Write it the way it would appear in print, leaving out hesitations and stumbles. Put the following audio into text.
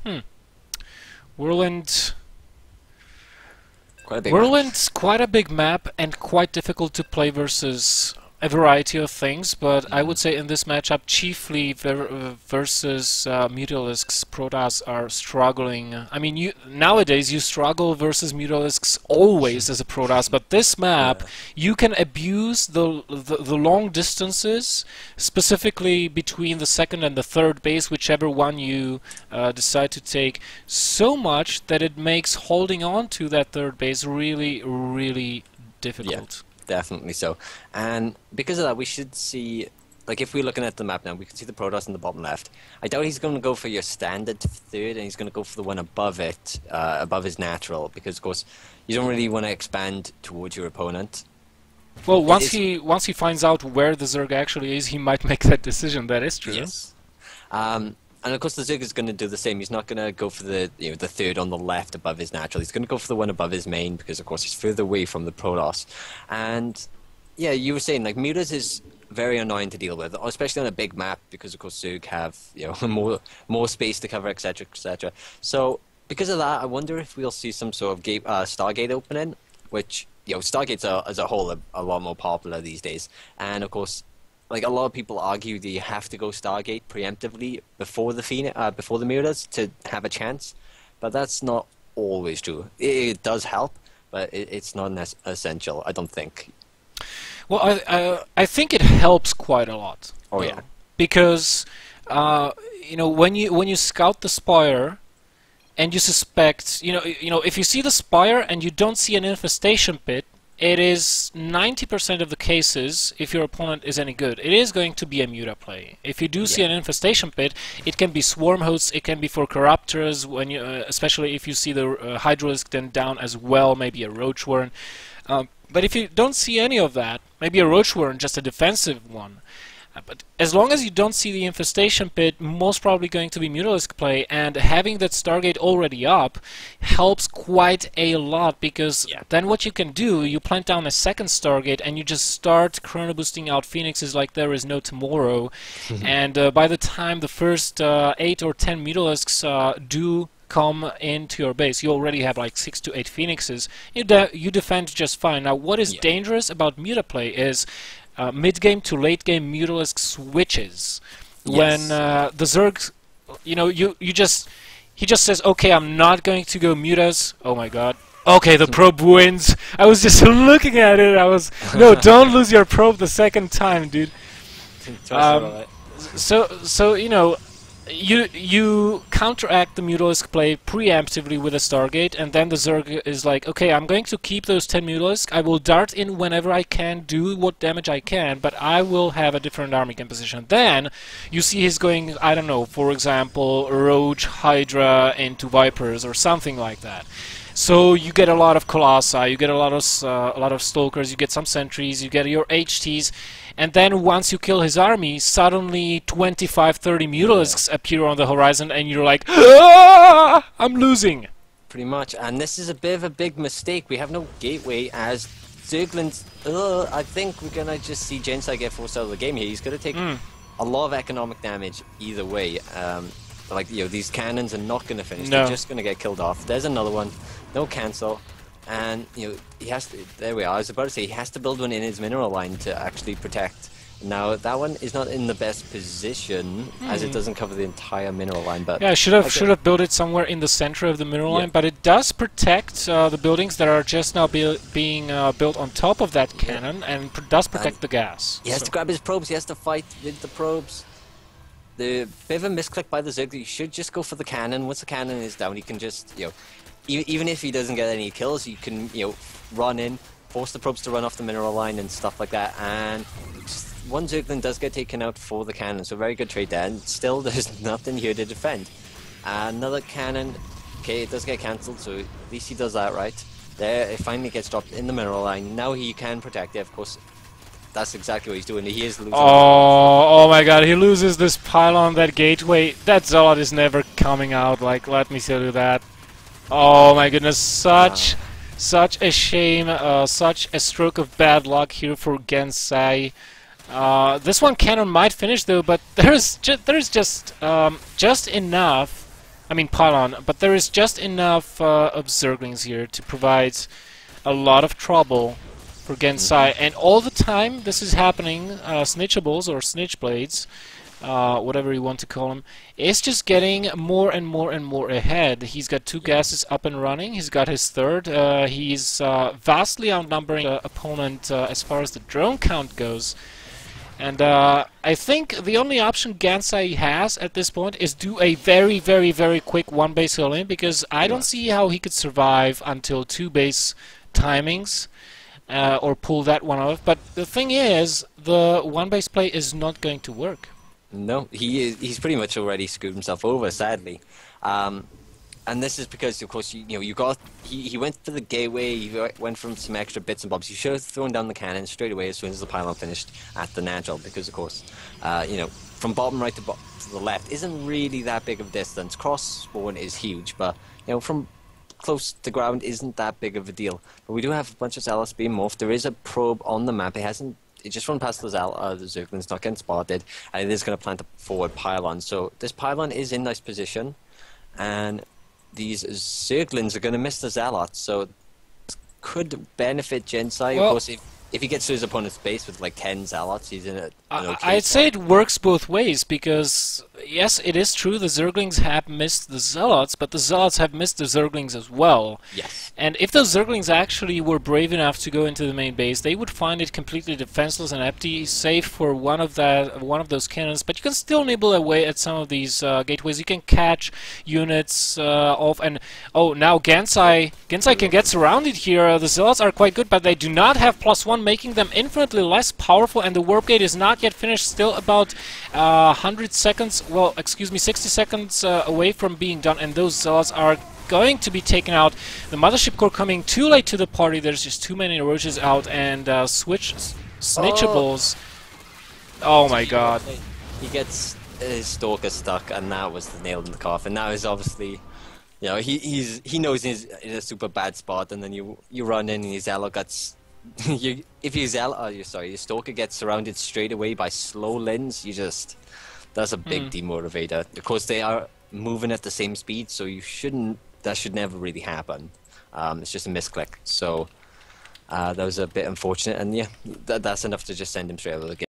Hmm. Whirlwind. Quite a big map. Whirlwind's quite a big map and quite difficult to play versus a variety of things, but I would say in this matchup, chiefly versus Mutalisks, Protoss are struggling. I mean, nowadays you struggle versus Mutalisks always as a Protoss, but this map Yeah. you can abuse the long distances, specifically between the second and the third base, whichever one you decide to take, so much that it makes holding on to that third base really, really difficult. Definitely so. And because of that, we should see, like if we're looking at the map now, we can see the Protoss in the bottom left. I doubt he's going to go for your standard third, and he's going to go for the one above it, above his natural, because of course you don't really want to expand towards your opponent. Well, It once he finds out where the Zerg actually is, he might make that decision. That is true. Yes. And of course the Zerg is going to do the same. He's not going to go for the the third on the left above his natural. He's going to go for the one above his main because of course he's further away from the Protoss. And yeah, you were saying like Mutas is very annoying to deal with, especially on a big map because of course Zerg have more space to cover, etc., etc. So because of that, I wonder if we'll see some sort of Stargate opening, which Stargates are as a whole a lot more popular these days, and of course. Like a lot of people argue that you have to go Stargate preemptively before the before the Mutas to have a chance, but that's not always true. It does help, but it's not essential. I don't think. Well, I think it helps quite a lot. Oh though, yeah, because when you scout the spire and you suspect if you see the spire and you don't see an infestation pit. It is 90% of the cases, if your opponent is any good, it is going to be a Muta play. If you do see an infestation pit, it can be swarm hosts, it can be for corruptors, when you, especially if you see the Hydralisk then down as well, maybe a Roach Warren. But if you don't see any of that, maybe a Roach Warren, just a defensive one. But as long as you don't see the infestation pit, most probably going to be Mutalisk play, and having that Stargate already up helps quite a lot, because then what you can do, you plant down a second Stargate and you just start chrono boosting out Phoenixes like there is no tomorrow, and by the time the first 8 or 10 Mutalisks do come into your base, you already have like 6 to 8 Phoenixes, you defend just fine. Now what is dangerous about Muta play is mid-game to late-game Mutalisk switches. When the Zerg, he just says, okay, I'm not going to go Mutas. Oh my god. Okay, the probe wins. I was just looking at it. No, don't lose your probe the second time, dude. So you counteract the Mutalisk play preemptively with a Stargate, and then the Zerg is like, okay, I'm going to keep those 10 Mutalisk, I will dart in whenever I can, do what damage I can, but I will have a different army composition. Then you see he's going, I don't know, for example, Roach, Hydra into Vipers or something like that. So you get a lot of Colossi, you get a lot of Stalkers, you get some Sentries, you get your HTs, and then once you kill his army, suddenly 25-30 Mutalisks appear on the horizon, and you're like, ah, I'm losing. pretty much. And this is a bit of a big mistake. We have no gateway as Zerglings. I think we're gonna just see Gensai get forced out of the game here. He's gonna take a lot of economic damage either way. These cannons are not gonna finish. They're just gonna get killed off. There's another one. No cancel. And he has to. There we are. I was about to say he has to build one in his mineral line to actually protect. Now that one is not in the best position as it doesn't cover the entire mineral line. But yeah, should have built it somewhere in the center of the mineral line. But it does protect the buildings that are just now being built on top of that cannon, and does protect the gas. He has to grab his probes. He has to fight with the probes. The bit of a misclick by the Zerg. He should just go for the cannon. Once the cannon is down, he can just even if he doesn't get any kills, you can run in, force the probes to run off the mineral line and stuff like that, and one Zergling does get taken out for the cannon, so very good trade there, and still there's nothing here to defend. Another cannon, okay, it does get cancelled, so at least he does that right. There, it finally gets dropped in the mineral line. Now he can protect it, of course. That's exactly what he's doing. He is losing. Oh my god, he loses this pylon, that gateway. That Zealot is never coming out, like, let me tell you that. Oh my goodness, such a shame, such a stroke of bad luck here for Gensai. This one cannon might finish though, but there's just enough I mean pylon, but there is just enough of Zerglings here to provide a lot of trouble for Gensai, and all the time this is happening, Snitchables or Snitchblades, whatever you want to call him, is just getting more and more and more ahead. He's got 2 gases up and running, he's got his 3rd, he's vastly outnumbering the opponent as far as the drone count goes. And I think the only option Gensai has at this point is do a very, very, very quick 1 base all-in, because I don't see how he could survive until 2 base timings or pull that one off. But the thing is, the 1 base play is not going to work. No, he's pretty much already screwed himself over, sadly. And this is because, of course, he went for the gateway, he went from some extra bits and bobs. He should have thrown down the cannon straight away as soon as the pylon finished at the natural, because, of course, from bottom right to the left isn't really that big of a distance. Cross spawn is huge, but, from close to ground isn't that big of a deal. But we do have a bunch of Zealots being morphed. There is a probe on the map. It just run past the Zerglings, not getting spotted, and it is going to plant a forward pylon. So this pylon is in nice position, and these Zerglings are going to miss the Zealots, so this could benefit Gensai. Well, of course, if he gets to his opponent's base with like 10 Zealots, he's in an okay I'd spot. say it works both ways, because yes, it is true the Zerglings have missed the Zealots, but the Zealots have missed the Zerglings as well. Yes. And if those Zerglings actually were brave enough to go into the main base, they would find it completely defenseless and empty, save for one of those cannons. But you can still nibble away at some of these gateways. You can catch units off, and oh, now Gensai can get surrounded here. The Zealots are quite good, but they do not have +1, making them infinitely less powerful. And the warp gate is not yet finished. Still about 100 seconds. Well, excuse me, 60 seconds away from being done, and those Zealots are going to be taken out. The Mothership Core coming too late to the party. There's just too many roaches out, and Snitchables. Oh my god. He gets his Stalker stuck, and that was the nail in the coffin. Now is obviously, he knows he's in a super bad spot, and then you run in and his Zealot gets... if your Stalker gets surrounded straight away by slow lens, that's a big demotivator. Of course, they are moving at the same speed, so that should never really happen. It's just a misclick. So that was a bit unfortunate, and yeah, that's enough to just send him straight out of the game.